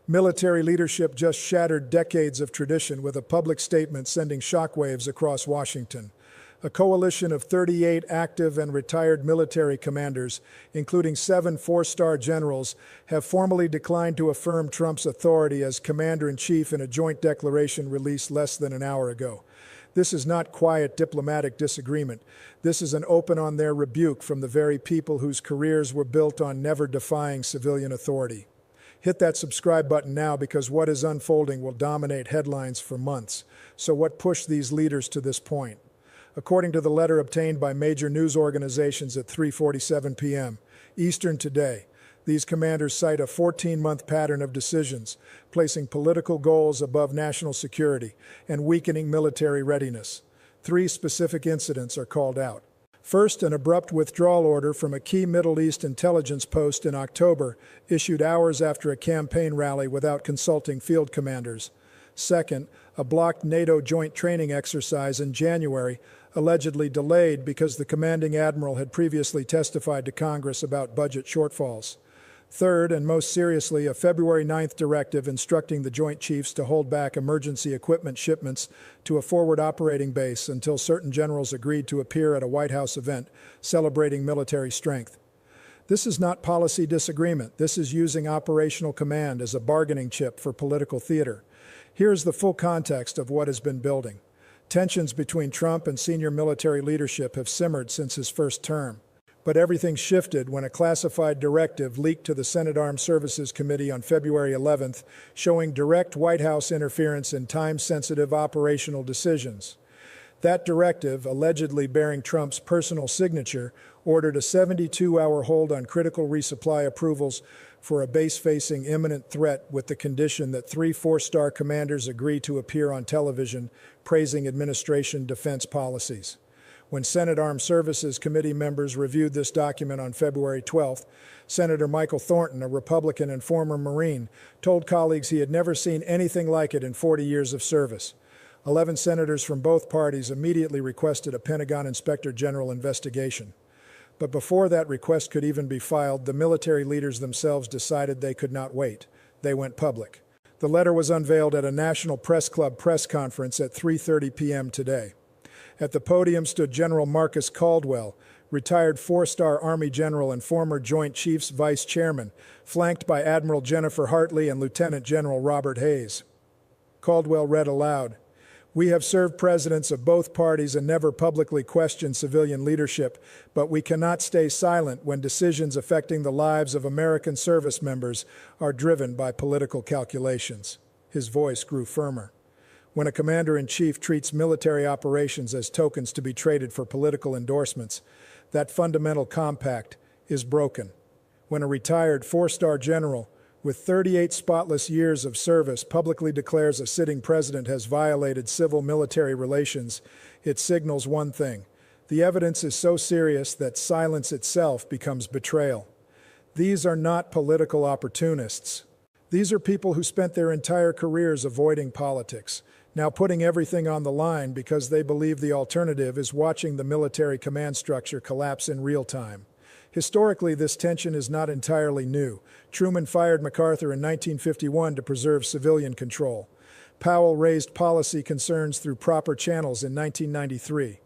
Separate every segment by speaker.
Speaker 1: Military leadership just shattered decades of tradition with a public statement sending shockwaves across Washington. A coalition of 38 active and retired military commanders, including 7 four-star generals, have formally declined to affirm Trump's authority as commander-in-chief in a joint declaration released less than an hour ago. This is not quiet diplomatic disagreement. This is an open-on-their rebuke from the very people whose careers were built on never defying civilian authority. Hit that subscribe button now, because what is unfolding will dominate headlines for months. So what pushed these leaders to this point? According to the letter obtained by major news organizations at 3:47 p.m. Eastern today, these commanders cite a 14-month pattern of decisions, placing political goals above national security and weakening military readiness. 3 specific incidents are called out. First, an abrupt withdrawal order from a key Middle East intelligence post in October, issued hours after a campaign rally without consulting field commanders. Second, a blocked NATO joint training exercise in January, allegedly delayed because the commanding admiral had previously testified to Congress about budget shortfalls. Third, and most seriously, a February 9th directive instructing the Joint Chiefs to hold back emergency equipment shipments to a forward operating base until certain generals agreed to appear at a White House event celebrating military strength. This is not policy disagreement. This is using operational command as a bargaining chip for political theater. Here's the full context of what has been building. Tensions between Trump and senior military leadership have simmered since his first term. But everything shifted when a classified directive leaked to the Senate Armed Services Committee on February 11th, showing direct White House interference in time-sensitive operational decisions. That directive, allegedly bearing Trump's personal signature, ordered a 72-hour hold on critical resupply approvals for a base facing imminent threat, with the condition that 3 four-star commanders agree to appear on television praising administration defense policies. When Senate Armed Services Committee members reviewed this document on February 12th, Senator Michael Thornton, a Republican and former Marine, told colleagues he had never seen anything like it in 40 years of service. 11 senators from both parties immediately requested a Pentagon Inspector General investigation. But before that request could even be filed, the military leaders themselves decided they could not wait. They went public. The letter was unveiled at a National Press Club press conference at 3:30 p.m. today. At the podium stood General Marcus Caldwell, retired 4-star Army general and former Joint Chiefs Vice Chairman, flanked by Admiral Jennifer Hartley and Lieutenant General Robert Hayes. Caldwell read aloud, "We have served presidents of both parties and never publicly questioned civilian leadership, but we cannot stay silent when decisions affecting the lives of American service members are driven by political calculations." His voice grew firmer. When a commander-in-chief treats military operations as tokens to be traded for political endorsements, that fundamental compact is broken. When a retired 4-star general with 38 spotless years of service publicly declares a sitting president has violated civil-military relations, it signals one thing: the evidence is so serious that silence itself becomes betrayal. These are not political opportunists. These are people who spent their entire careers avoiding politics, now putting everything on the line because they believe the alternative is watching the military command structure collapse in real time. Historically, this tension is not entirely new. Truman fired MacArthur in 1951 to preserve civilian control. Powell raised policy concerns through proper channels in 1993.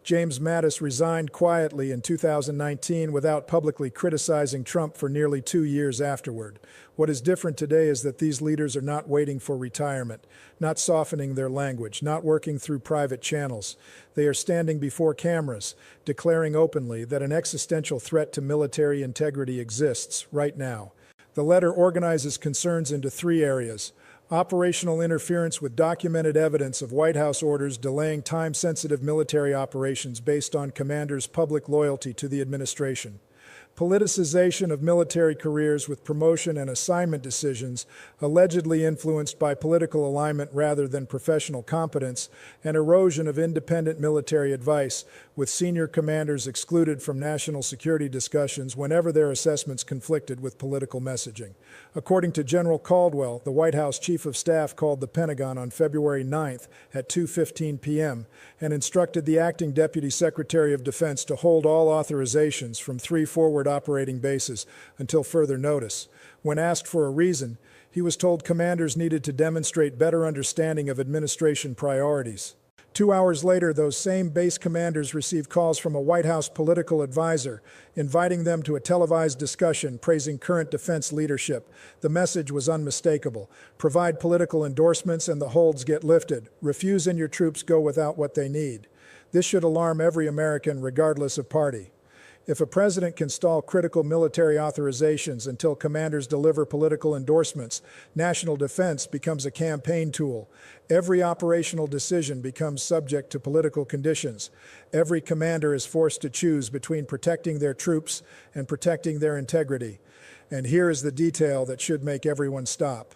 Speaker 1: James Mattis resigned quietly in 2019 without publicly criticizing Trump for nearly 2 years afterward. What is different today is that these leaders are not waiting for retirement, not softening their language, not working through private channels. They are standing before cameras, declaring openly that an existential threat to military integrity exists right now. The letter organizes concerns into 3 areas: operational interference with documented evidence of White House orders delaying time-sensitive military operations based on commanders' public loyalty to the administration; politicization of military careers with promotion and assignment decisions allegedly influenced by political alignment rather than professional competence; and erosion of independent military advice, with senior commanders excluded from national security discussions whenever their assessments conflicted with political messaging. According to General Caldwell, the White House Chief of Staff called the Pentagon on February 9th at 2:15 p.m. and instructed the acting Deputy Secretary of Defense to hold all authorizations from 3 forward operating bases until further notice. When asked for a reason, He was told commanders needed to demonstrate better understanding of administration priorities. 2 hours later, those same base commanders received calls from a White House political advisor, inviting them to a televised discussion praising current defense leadership. The message was unmistakable. Provide political endorsements and the holds get lifted. Refuse and your troops go without what they need. This should alarm every American, regardless of party. If a president can stall critical military authorizations until commanders deliver political endorsements, national defense becomes a campaign tool. Every operational decision becomes subject to political conditions. Every commander is forced to choose between protecting their troops and protecting their integrity. And here is the detail that should make everyone stop.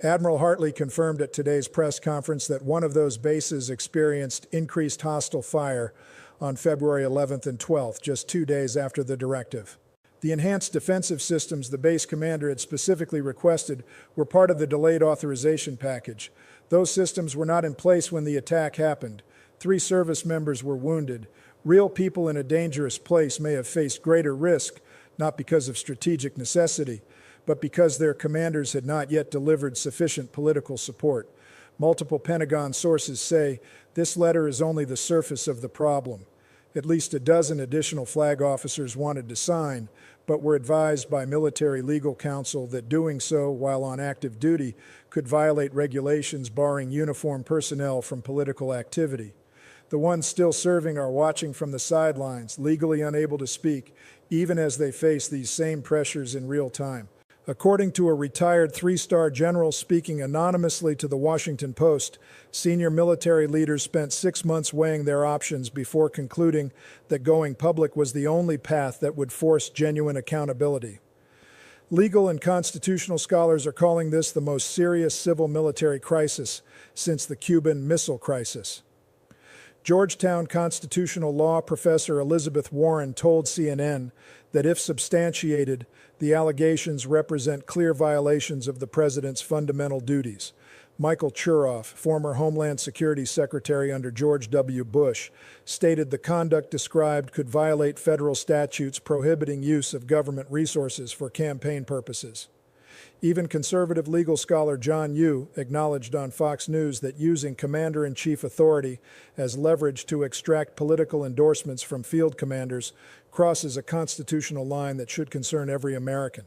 Speaker 1: Admiral Hartley confirmed at today's press conference that one of those bases experienced increased hostile fire on February 11th and 12th, just 2 days after the directive. The enhanced defensive systems the base commander had specifically requested were part of the delayed authorization package. Those systems were not in place when the attack happened. 3 service members were wounded. Real people in a dangerous place may have faced greater risk, not because of strategic necessity, but because their commanders had not yet delivered sufficient political support. Multiple Pentagon sources say this letter is only the surface of the problem. At least a dozen additional flag officers wanted to sign, but were advised by military legal counsel that doing so while on active duty could violate regulations barring uniformed personnel from political activity. The ones still serving are watching from the sidelines, legally unable to speak, even as they face these same pressures in real time. According to a retired 3-star general speaking anonymously to the Washington Post, senior military leaders spent 6 months weighing their options before concluding that going public was the only path that would force genuine accountability. Legal and constitutional scholars are calling this the most serious civil-military crisis since the Cuban Missile Crisis. Georgetown constitutional law professor Elizabeth Warren told CNN that if substantiated, the allegations represent clear violations of the president's fundamental duties. Michael Chertoff, former Homeland Security Secretary under George W. Bush, stated the conduct described could violate federal statutes prohibiting use of government resources for campaign purposes. Even conservative legal scholar John Yoo acknowledged on Fox News that using commander-in-chief authority as leverage to extract political endorsements from field commanders crosses a constitutional line that should concern every American.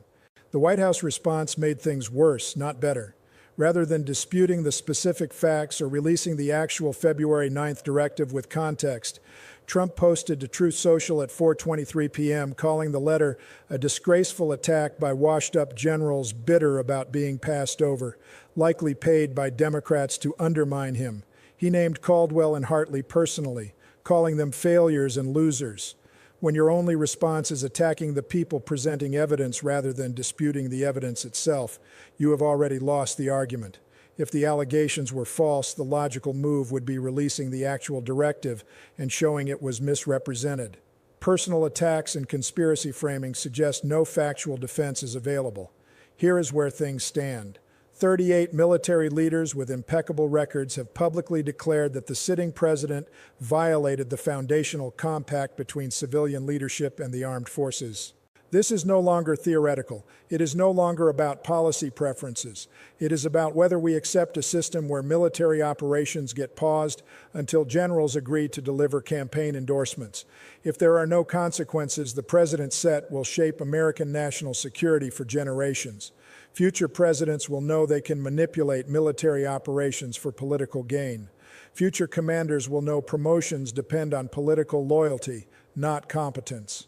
Speaker 1: The White House response made things worse, not better. Rather than disputing the specific facts or releasing the actual February 9th directive with context, Trump posted to Truth Social at 4:23 p.m., calling the letter a disgraceful attack by washed-up generals bitter about being passed over, likely paid by Democrats to undermine him. He named Caldwell and Hartley personally, calling them failures and losers. When your only response is attacking the people presenting evidence rather than disputing the evidence itself, you have already lost the argument. If the allegations were false, the logical move would be releasing the actual directive and showing it was misrepresented. Personal attacks and conspiracy framing suggest no factual defense is available. Here is where things stand. 38 military leaders with impeccable records have publicly declared that the sitting president violated the foundational compact between civilian leadership and the armed forces. This is no longer theoretical. It is no longer about policy preferences. It is about whether we accept a system where military operations get paused until generals agree to deliver campaign endorsements. If there are no consequences, the precedent set will shape American national security for generations. Future presidents will know they can manipulate military operations for political gain. Future commanders will know promotions depend on political loyalty, not competence.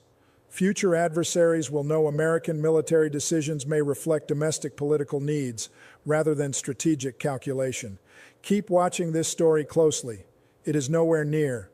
Speaker 1: Future adversaries will know American military decisions may reflect domestic political needs rather than strategic calculation. Keep watching this story closely. It is nowhere near